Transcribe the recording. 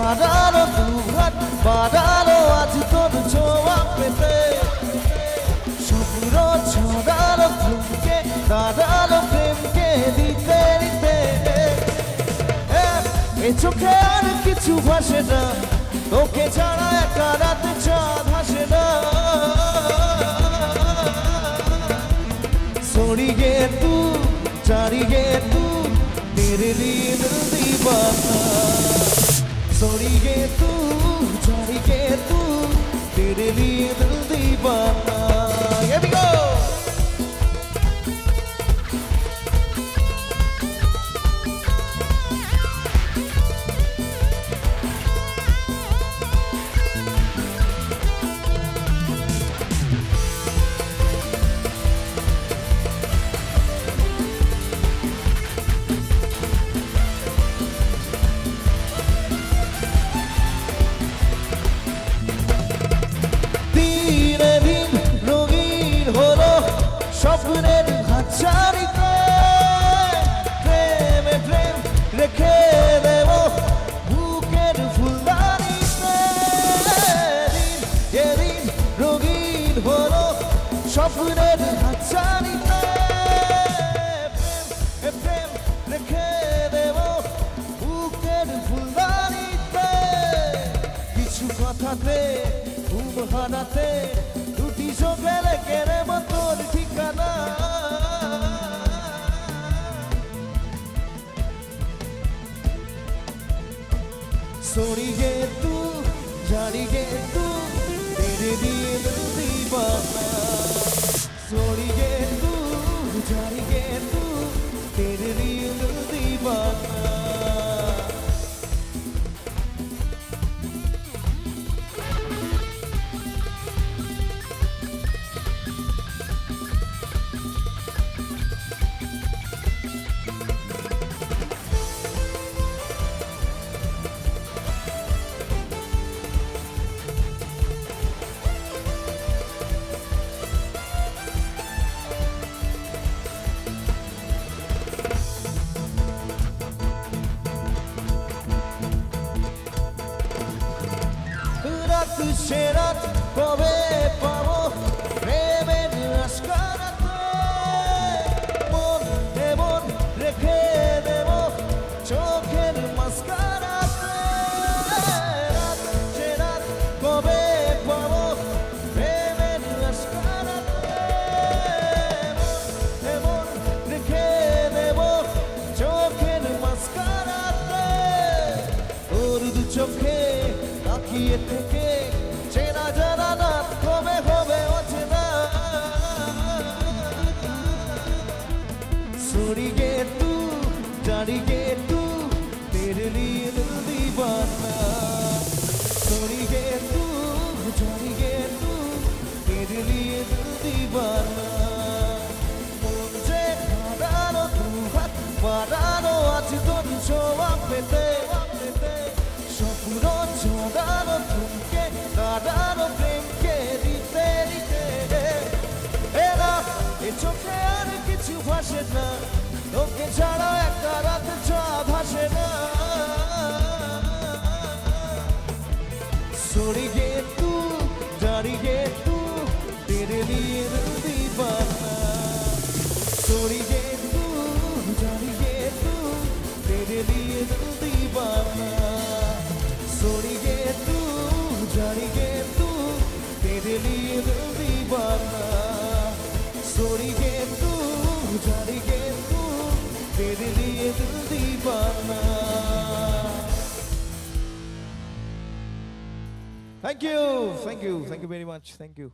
বাড়ানো দুহাত বাড়ানো আজ তোর ছোঁয়া পেতে স্বপ্ন ছড়ানো থমকে দাঁড়ানো প্রেমকে দিতে দিতে এ চোখে আর কিছু ভাসে না তোকে ছাড়া একা রাতে চাঁদ হাসে না छोड़िए तू जानिए तू तेरे लिए दिल दीवाना छोड़िए तू जानिए तू तेरे लिए दिल दीवाना Here we go স্বপ্নের হাতছানিতে প্রেমে প্রেম রেখে দেব বুকের ফুলদানিতে দিন যেদিন রঙিন হলো স্বপ্নের হাতছানিতে প্রেম প্রেম রেখে দেব বুকের ফুলদানিতে কিছু কথাতে ঘুম হারাতে দুটি চোখে লেগে নেব তোর ঠিকানা छोड़िए तू जानिए तू तेरे लिए दिल दीवाना छोड़िए तू जानिए तू तेरे लिए दिल दीवाना সে রাত কবে পাবো প্রেমের আশকারাতে মন এমন রেখে দেব চোখের মাস্কারাতে রাত সে রাত কবে পাবো প্রেমের আশকারাতে মন এমন রেখে দেব চোখের মাস্কারাতে তোর দু চোখে তাকিয়ে থেকে চেনা জানা না কবে হবে অচেনা छोड़िए तू जानिए तू तेरे लिए दिल दीवाना छोड़िए तू जानिए तू तेरे लिए दिल दीवाना मुझे बाड़ानो तू हाथ बाड़ानो आज তোর ছোঁয়া পেতে স্বপ্ন ছড়ানো থমকে দাঁড়ানো প্রেমকে দিতে দিতে এরা এ চোখে আর কিছু ভাসে না তোকে ছাড়া একা রাতে চাঁদ হাসে না छोड़िए तू जानिए तू तेरे लिए दिल दीवाना छोड़िए तू जानिए तू तेरे लिए दिल दीवाना छोड़िए तू जानिए तू तेरे लिए दिल दीवाना छोड़िए तू जानिए तू तेरे लिए दिल दीवाना Thank you very much. Thank you.